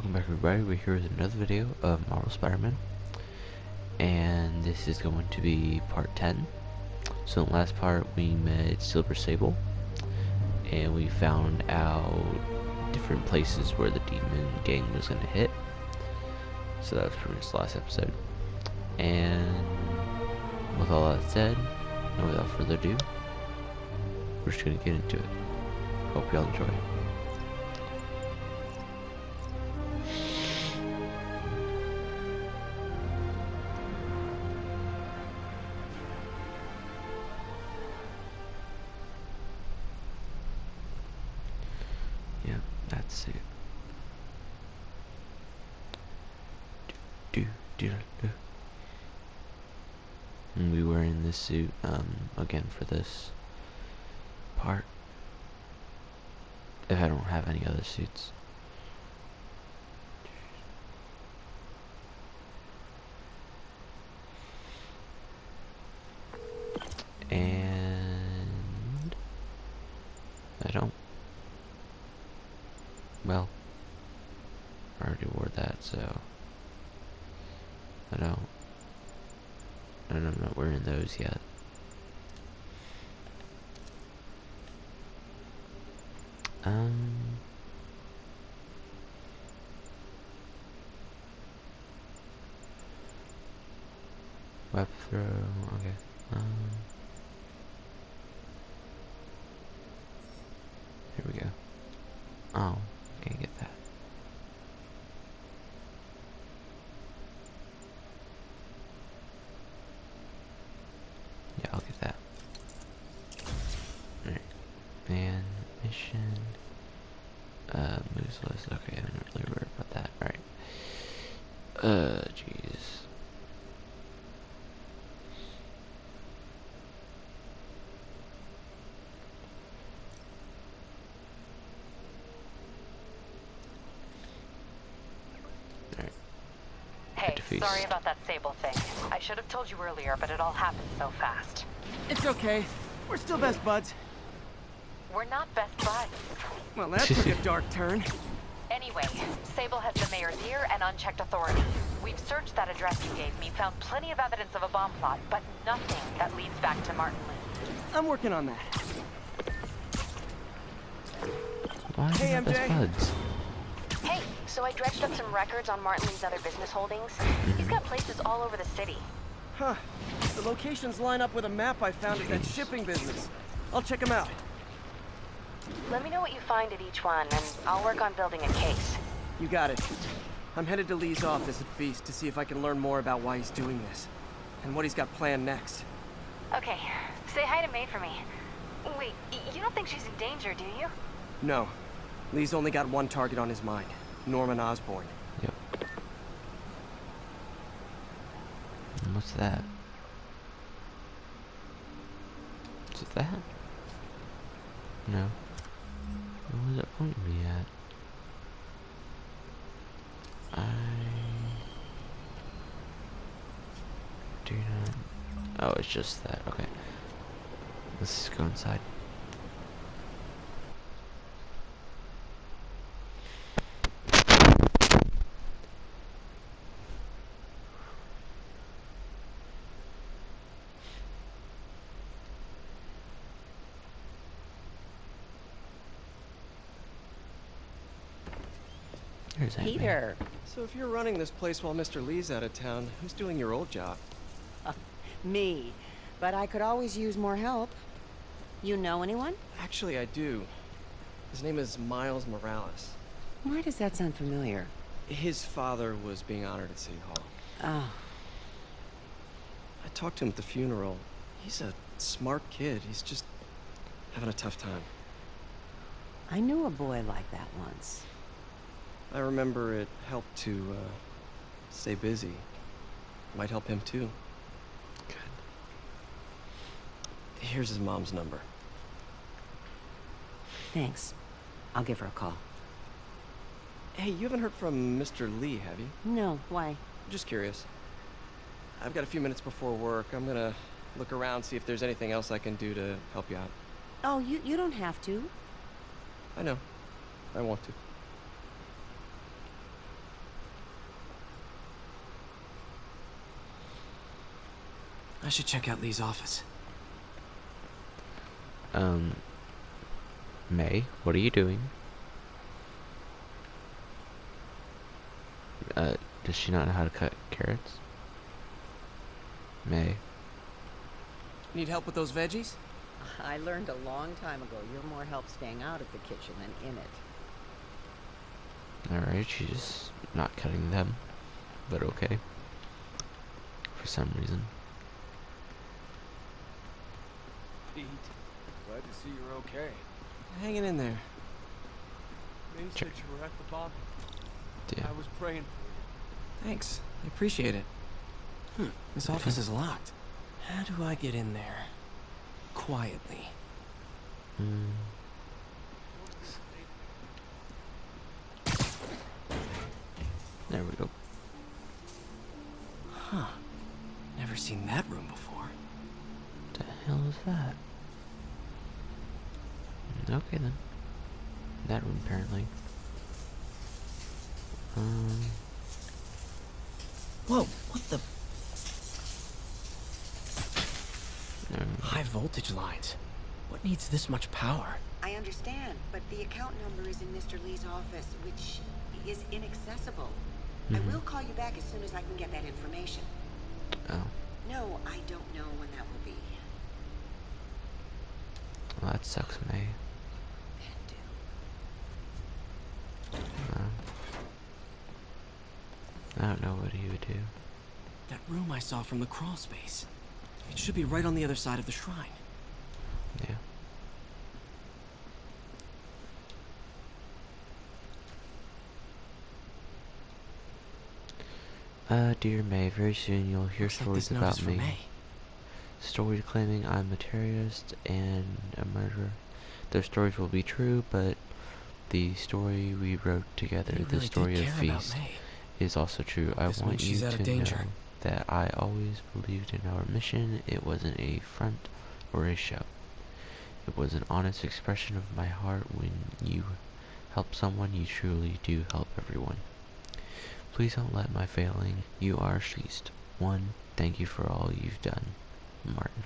welcome back everybody. We're here with another video of Marvel Spider-Man, and this is going to be part 10. So in the last part we met Silver Sable, and we found out different places where the demon gang was going to hit. So that was pretty much the last episode. And with all that said, and without further ado, we're just going to get into it. Hope y'all enjoy. Yeah, that's it. And we were in this suit, again for this part. If I don't have any other suits. And I don't. Well, I already wore that, so I'm not wearing those yet. Web throw, okay. Here we go. Oh, can't get that. Yeah, I'll get that. Alright. And mission. Moves list. Okay, I'm not really worried about that. Alright. Jeez. Hey, sorry about that Sable thing. I should have told you earlier, but it all happened so fast. It's okay. We're still best buds. We're not best buds. Well, that took a dark turn. Anyway, Sable has the mayor's ear and unchecked authority. We've searched that address you gave me, found plenty of evidence of a bomb plot, but nothing that leads back to Martin Lee. I'm working on that. Why are Hey, they not best MJ. buds? Hey, so I dredged up some records on Martin Lee's other business holdings. He's got places all over the city. Huh. The locations line up with a map I found at that shipping business. I'll check them out. Let me know what you find at each one, and I'll work on building a case. You got it. I'm headed to Lee's office at Feast to see if I can learn more about why he's doing this. And what he's got planned next. Okay, say hi to May for me. Wait, you don't think she's in danger, do you? No. Lee's only got one target on his mind. Norman Osborn. Yep. And what's that? Is it that? No. What was it pointing me at? I do not. Oh, it's just that. Okay. Let's go inside. There's Aunt May. Peter. So if you're running this place while Mr. Lee's out of town, who's doing your old job? Me. But I could always use more help. You know anyone? Actually, I do. His name is Miles Morales. Why does that sound familiar? His father was being honored at City Hall. Oh, I talked to him at the funeral. He's a smart kid. He's just having a tough time. I knew a boy like that once. I remember it helped to stay busy. Might help him too. Good. Here's his mom's number. Thanks. I'll give her a call. Hey, you haven't heard from Mr. Lee, have you? No, why? Just curious. I've got a few minutes before work. I'm gonna look around, see if there's anything else I can do to help you out. Oh, you don't have to. I know. I want to. I should check out Lee's office. May, what are you doing? Does she not know how to cut carrots? May. Need help with those veggies? I learned a long time ago you're more help staying out of the kitchen than in it. Alright, she's just not cutting them. But okay. For some reason. Pete, glad to see you're okay. Hanging in there. May said you were at the bomb. Yeah. I was praying for Thanks. I appreciate it. This office is locked. How do I get in there? Quietly. There we go. Huh. Never seen that room before. The hell is that? Okay then. That room apparently. Whoa, what the? There we go. High voltage lines. What needs this much power? I understand, but the account number is in Mr. Lee's office, which is inaccessible. I will call you back as soon as I can get that information. Oh, No, I don't know when that will be. well, that sucks, May. I don't know what he would do. That room I saw from the crawl space. It should be right on the other side of the shrine. Yeah. Dear May, very soon you'll hear Looks like stories this note is about for me. May. Stories claiming I'm a terrorist and a murderer. Those stories will be true, but the story we wrote together, You the really story did of care about Feast, May. is also true. I This want means you she's out to of danger. know that I always believed in our mission. It wasn't a front or a show. It was an honest expression of my heart. When you help someone, you truly do help everyone. Please don't let my failing. You are Feast. One, thank you for all you've done, Martin.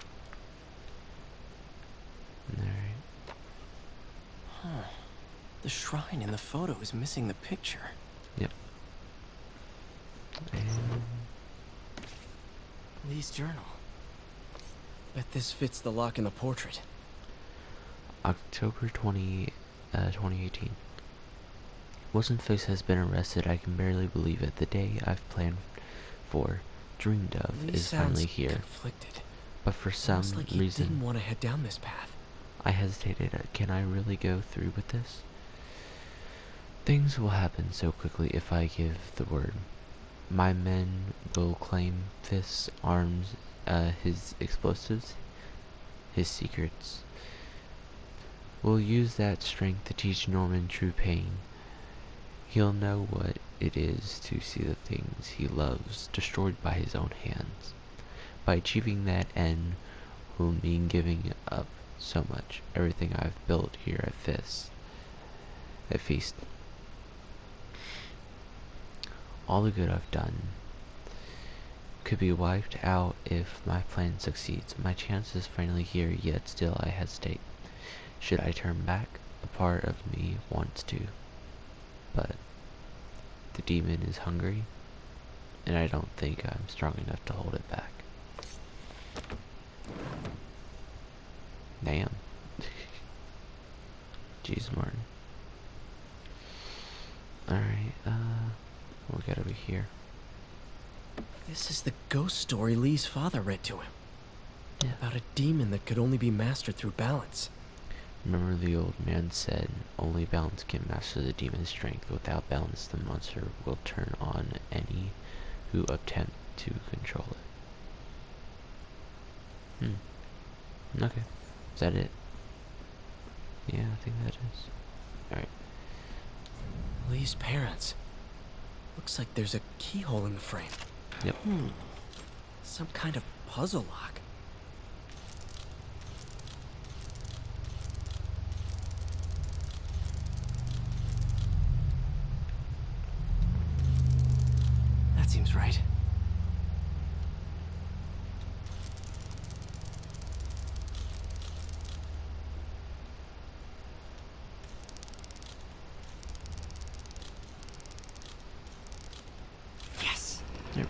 Alright. Huh. The shrine in the photo is missing the picture. Yep. And Lee's journal. Bet this fits the lock in the portrait. October 2018. What's-Face has been arrested. I can barely believe it. The day I've planned for, dreamed of, Lee is sounds finally here. conflicted. But for some Almost like he didn't reason, want to head down this path. I hesitated. Can I really go through with this? Things will happen so quickly if I give the word. My men will claim fists, arms, his explosives, his secrets. We'll use that strength to teach Norman true pain. He'll know what it is to see the things he loves destroyed by his own hands. By achieving that end will mean giving up so much, everything I've built here at Feast. All the good I've done could be wiped out if my plan succeeds. My chance is finally here, yet still I hesitate. Should I turn back? A part of me wants to, but the demon is hungry, and I don't think I'm strong enough to hold it back. Damn. Jeez, Martin. Alright, we'll get over here. This is the ghost story Lee's father read to him. Yeah. About a demon that could only be mastered through balance. Remember the old man said, only balance can master the demon's strength. Without balance, the monster will turn on any who attempt to control it. Okay. Is that it? Yeah, I think that is. Alright. Lee's parents. Looks like there's a keyhole in the frame. Yep. Some kind of puzzle lock. That seems right.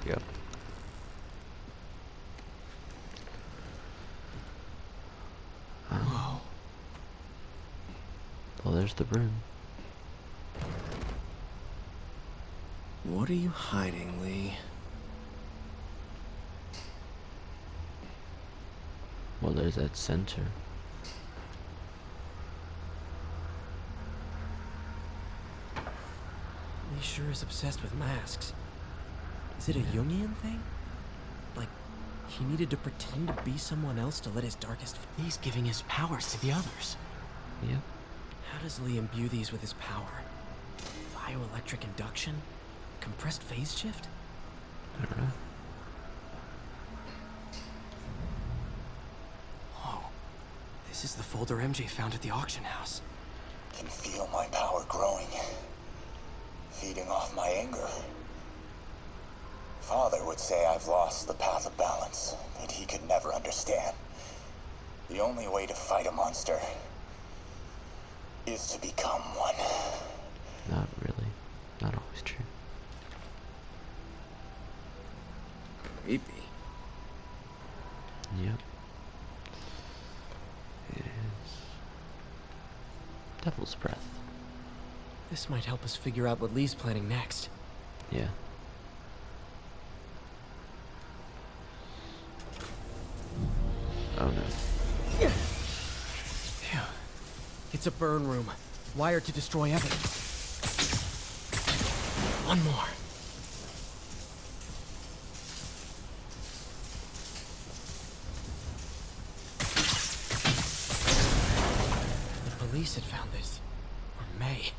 go. Whoa. Well, there's the broom. What are you hiding, Lee? Well, there's that sensor. Lee sure is obsessed with masks. Is it a Jungian thing? Like, he needed to pretend to be someone else to let his darkest... He's giving his powers to the others. Yep. How does Lee imbue these with his power? Bioelectric induction? Compressed phase shift? I don't know. Whoa. This is the folder MJ found at the auction house. Can feel my power growing, feeding off my anger. Father would say I've lost the path of balance, that he could never understand. The only way to fight a monster is to become one. Not really. Not always true. Creepy. Yep. It is. Devil's breath. This might help us figure out what Lee's planning next. Yeah. Oh no. Phew. It's a burn room, wired to destroy evidence. One more. The police had found this. Or May.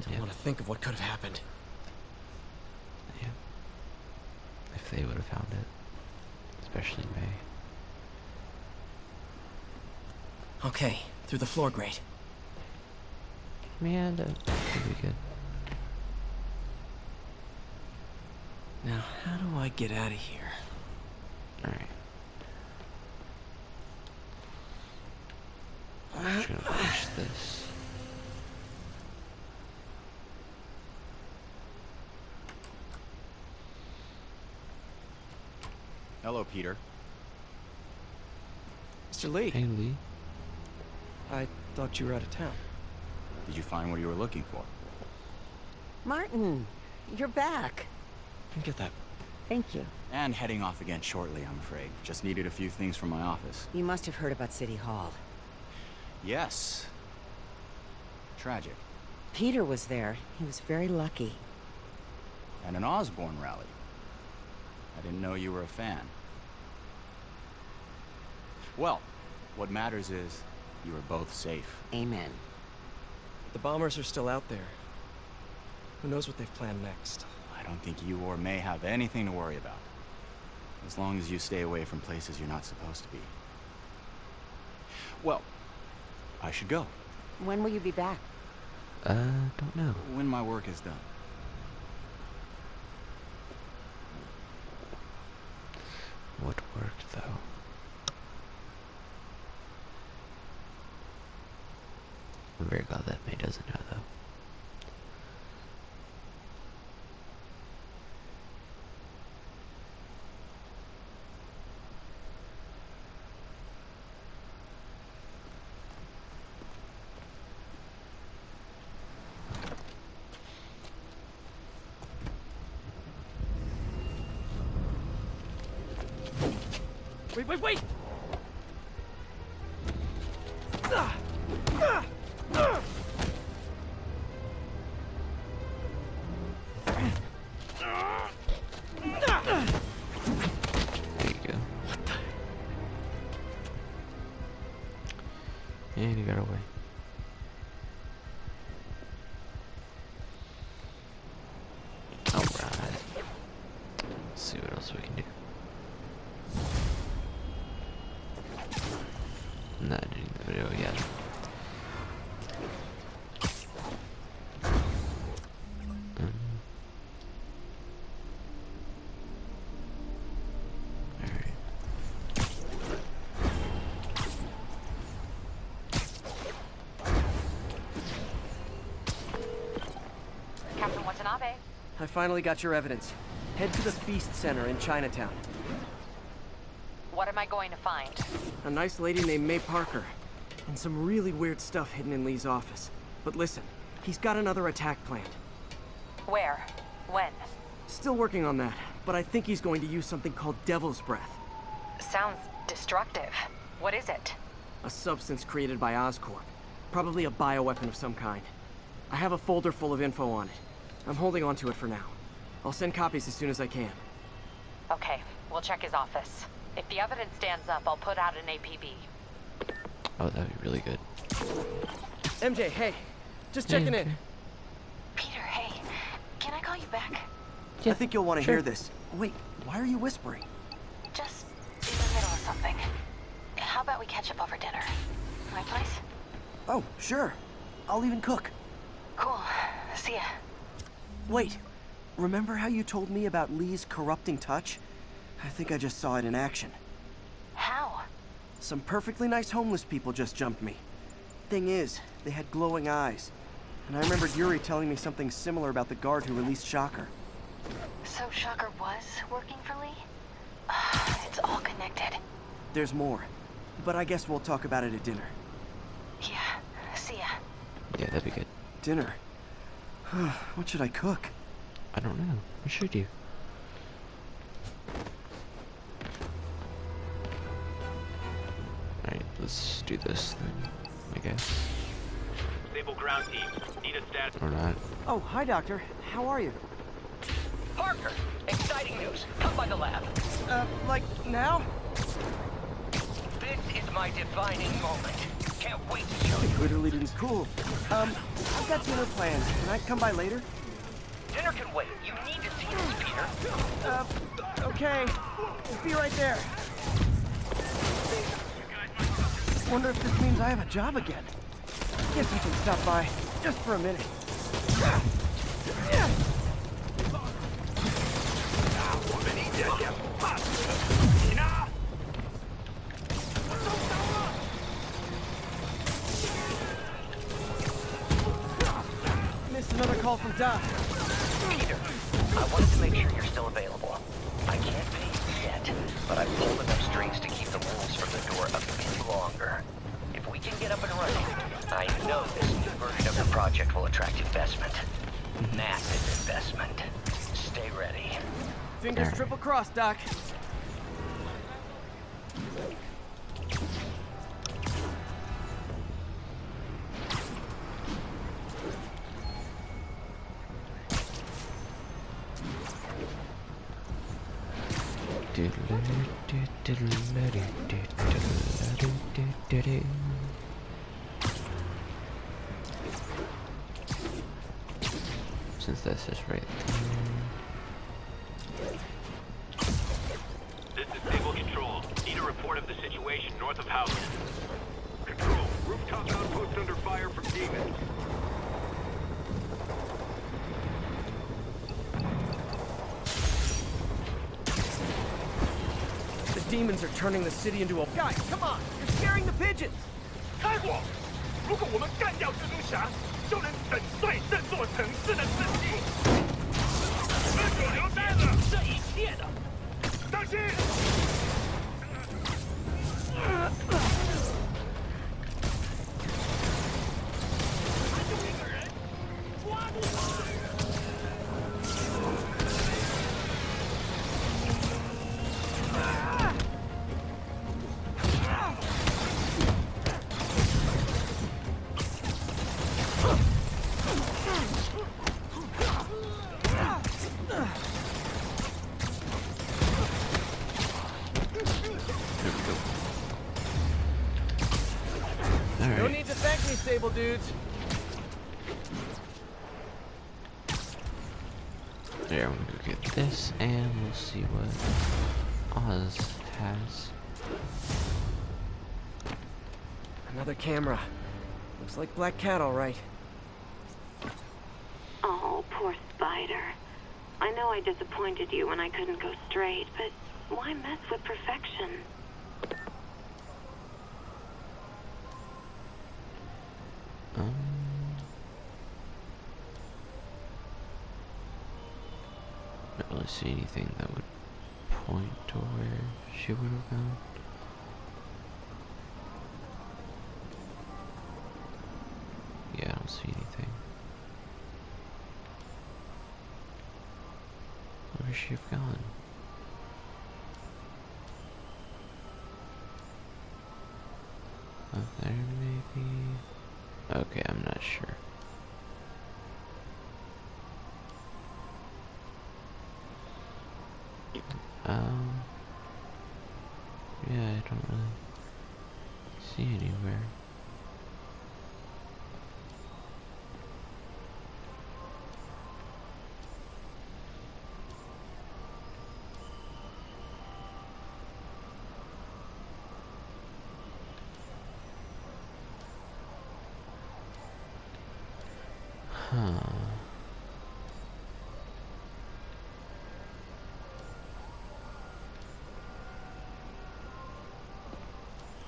Don't Yeah. want to think of what could have happened. Yeah. If they would have found it. Especially May. Okay, through the floor grate. Man, that could be good. Now, how do I get out of here? Alright. I'm just gonna push this. Hello, Peter. Mr. Lee, Hey, Lee. I thought you were out of town. Did you find what you were looking for? Martin, you're back. Get that. Thank you. And heading off again shortly, I'm afraid. Just needed a few things from my office. You must have heard about City Hall. Yes. Tragic. Peter was there. He was very lucky. And an Osborne rally. I didn't know you were a fan. Well, what matters is you are both safe. Amen. The bombers are still out there. Who knows what they've planned next? I don't think you or May have anything to worry about. As long as you stay away from places you're not supposed to be. Well, I should go. When will you be back? Don't know. When my work is done. What worked, though? I'm very glad that May doesn't know, though. Wait! There you go. And he got away. Alright. Let's see what else we can do. Not editing the video yet. Alright. Captain Watanabe. I finally got your evidence. Head to the Feast Center in Chinatown. What am I going to find? A nice lady named May Parker. And some really weird stuff hidden in Lee's office. But listen, he's got another attack planned. Where? When? Still working on that, but I think he's going to use something called Devil's Breath. Sounds destructive. What is it? A substance created by Oscorp. Probably a bioweapon of some kind. I have a folder full of info on it. I'm holding on to it for now. I'll send copies as soon as I can. Okay, we'll check his office. If the evidence stands up, I'll put out an APB. Oh, that'd be really good. MJ, hey. Just checking in. Peter, hey. Can I call you back? I think you'll want to sure. hear this. Wait, why are you whispering? Just in the middle of something. How about we catch up over dinner? My place? Oh, sure. I'll even cook. Cool. See ya. Wait. Remember how you told me about Lee's corrupting touch? I think I just saw it in action. How? Some perfectly nice homeless people just jumped me. Thing is, they had glowing eyes. And I remembered Yuri telling me something similar about the guard who released Shocker. So Shocker was working for Lee? It's all connected. There's more. But I guess we'll talk about it at dinner. Yeah. See ya. Yeah, that'd be good. Dinner? What should I cook? I don't know. What should you? Alright, let's do this then, I guess. Stable ground team. Need a status. Or not. Oh, hi, Doctor. How are you? Parker, exciting news. Come by the lab. Like now? This is my defining moment. Can't wait to show you. Literally didn't. Cool. I've got dinner plans. Can I come by later? Dinner can wait. You need to see this, Peter. Okay. Be right there. Wonder if this means I have a job again. Guess I can stop by just for a minute. Missed another call from Doc. Peter, I wanted to make sure you're still available. I can't pay you yet, but I've pulled enough strings to keep the wolves from the door a bit longer. If we can get up and running, I know this new version of the project will attract investment. Massive investment. Stay ready. Fingers triple crossed, Doc. Since that's just right This is Stable Control. Need a report of the situation north of House. Control, rooftop outpost under fire from demons. The demons are turning the city into a... Guys, come on! You're scaring the pigeons! 开火！如果我们干掉蜘蛛侠，就能粉碎这座城市的士气。是主流呆子，这一切的。当心！ No need to thank me, Sable dudes. there. I'm gonna go get this, and we'll see what Oz has. Another camera. Looks like Black Cat, all right. Oh, poor Spider. I know I disappointed you when I couldn't go straight, but why mess with perfection? Not really see anything that would point to where she would have gone. Yeah, I don't see anything. Where would she have gone? Up there, maybe? Okay, I'm not sure. Yeah, I don't really see anywhere. Huh.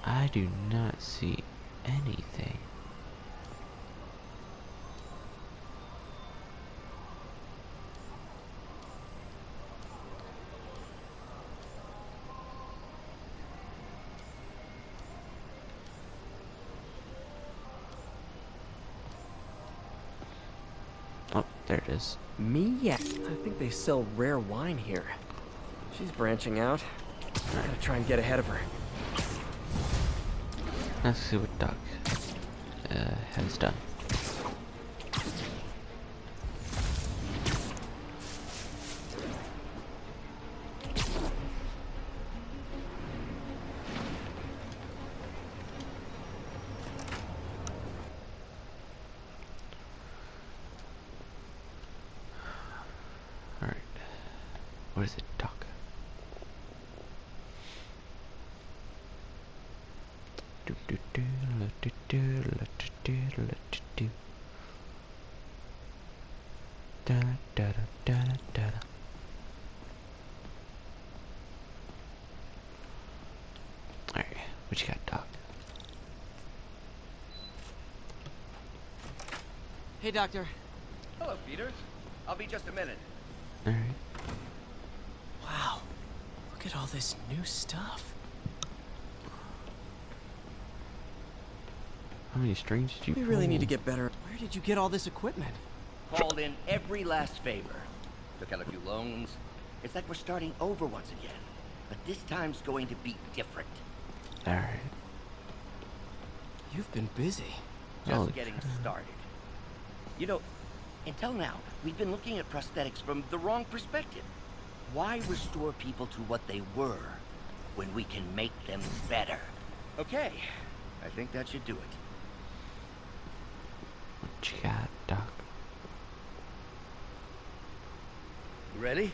I do not see anything. Oh, there it is. Me? Yeah. I think they sell rare wine here. She's branching out. I gotta try and get ahead of her. Let's see what Doc has done. Alright. What is it, Doc? Alright, what you got, Doc? Hey, Doctor. Hello, Peter. I'll be just a minute. Alright. Wow. Look at all this new stuff. How many strings did you We really need to pull? get better. Where did you get all this equipment? Called in every last favor. Took out a few loans. It's like we're starting over once again. But this time's going to be different. Alright. You've been busy. Just Holy getting crap. started. You know, until now, we've been looking at prosthetics from the wrong perspective. Why restore people to what they were when we can make them better? Okay, I think that should do it. What you got, Doc? You ready?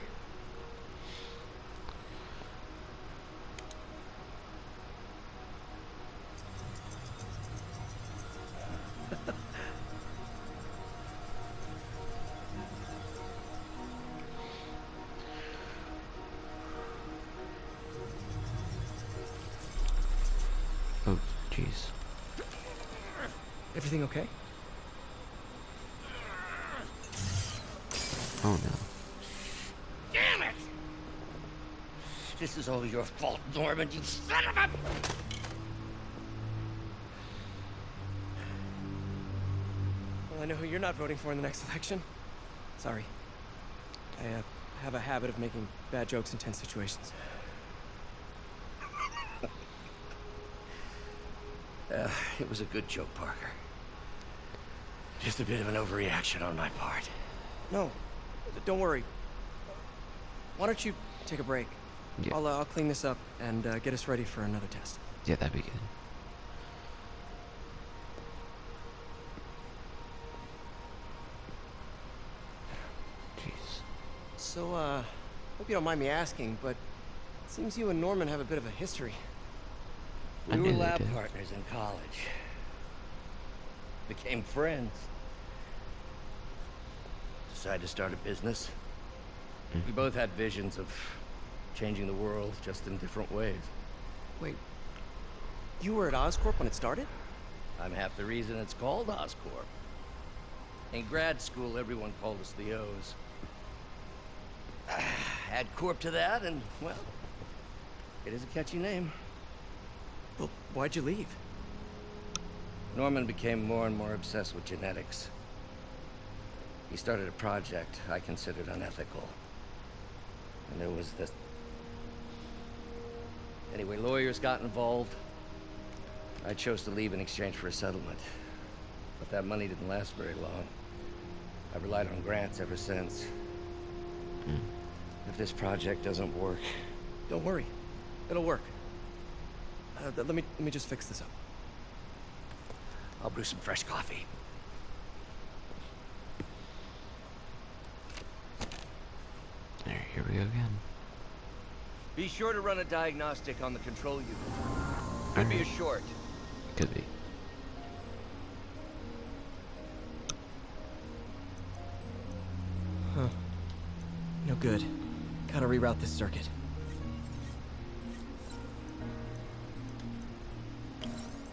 Oh, jeez. Everything okay? Oh no. Damn it! This is all your fault, Norman, you son of a... Well, I know who you're not voting for in the next election. Sorry. I have a habit of making bad jokes in tense situations. It was a good joke, Parker. Just a bit of an overreaction on my part. No, don't worry. Why don't you take a break? Yeah. I'll clean this up and get us ready for another test. Yeah, that'd be good. Jeez. So, hope you don't mind me asking, but it seems you and Norman have a bit of a history. I We were knew they lab did. partners in college. Became friends. Decided to start a business. We both had visions of changing the world, just in different ways. Wait, you were at Oscorp when it started? I'm half the reason it's called Oscorp. In grad school, everyone called us the O's. add Corp to that, and, well, it is a catchy name. Well, why'd you leave? Norman became more and more obsessed with genetics. He started a project I considered unethical. And there was this... Anyway, lawyers got involved. I chose to leave in exchange for a settlement. But that money didn't last very long. I've relied on grants ever since. If this project doesn't work... Don't worry. It'll work. Let me just fix this up. I'll brew some fresh coffee. There, here we go again. Be sure to run a diagnostic on the control unit. Could be a short. Could be. Huh. No good. Gotta reroute this circuit.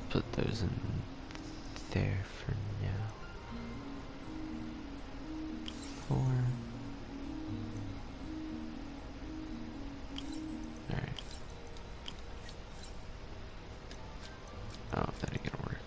Put those in there for now. 4. Alright. Oh, that ain't gonna work.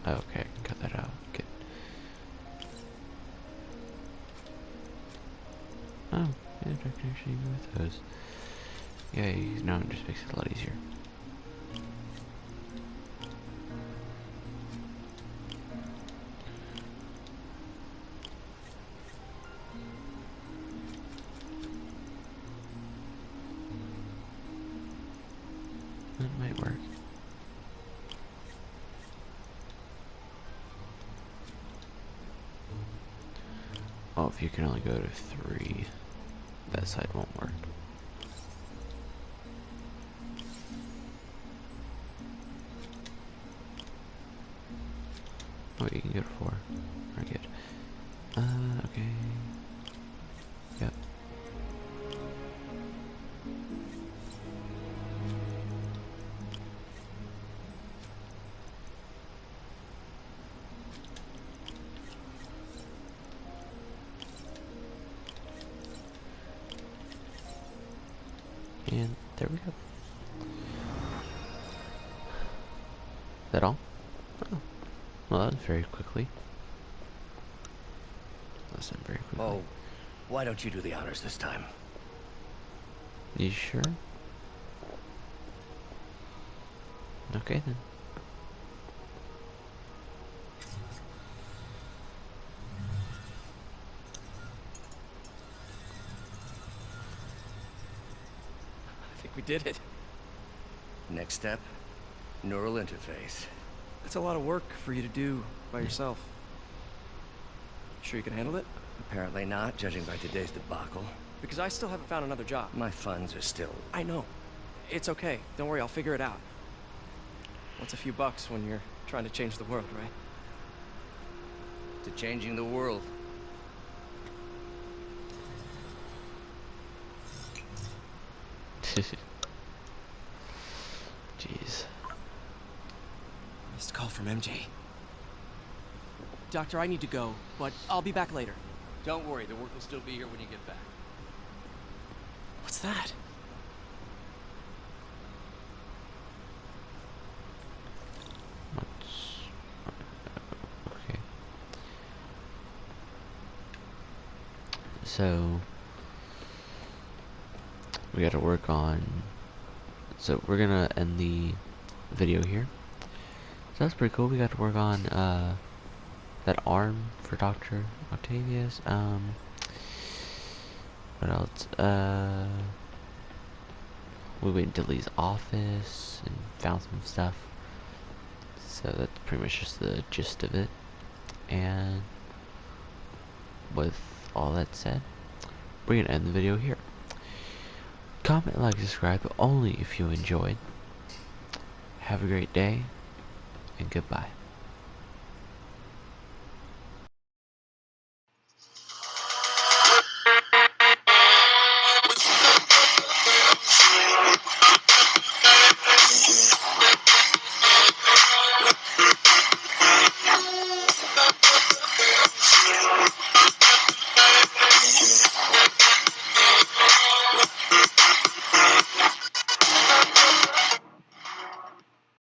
Okay, I can cut that out. Good. Oh, yeah, I can actually move those. Yay, now it just makes it a lot easier. That might work. Oh, if you can only go to 3, that side won't work. Oh, you can go to 4. Very good. Okay. Yep. And there we go. Is that all? Oh. Well, that was very quickly. That's done very quickly. Oh, why don't you do the honors this time? You sure? Okay then. I think we did it. Next step, neural interface. That's a lot of work for you to do by yourself. Sure you can handle it? Apparently not, judging by today's debacle. Because I still haven't found another job. My funds are still... I know. It's okay. Don't worry, I'll figure it out. What's a few bucks when you're trying to change the world, right? to changing the world. Jeez. Missed call from MJ. Doctor, I need to go, but I'll be back later. Don't worry, the work will still be here when you get back. What's that? Okay. So we got to work on. So we're gonna end the video here. So that's pretty cool. We got to work on that arm for Dr. Octavius. What else? We went to Lee's office and found some stuff. So that's pretty much just the gist of it. And with all that said, we're gonna end the video here. Comment, like, subscribe, but only if you enjoyed. Have a great day, and goodbye.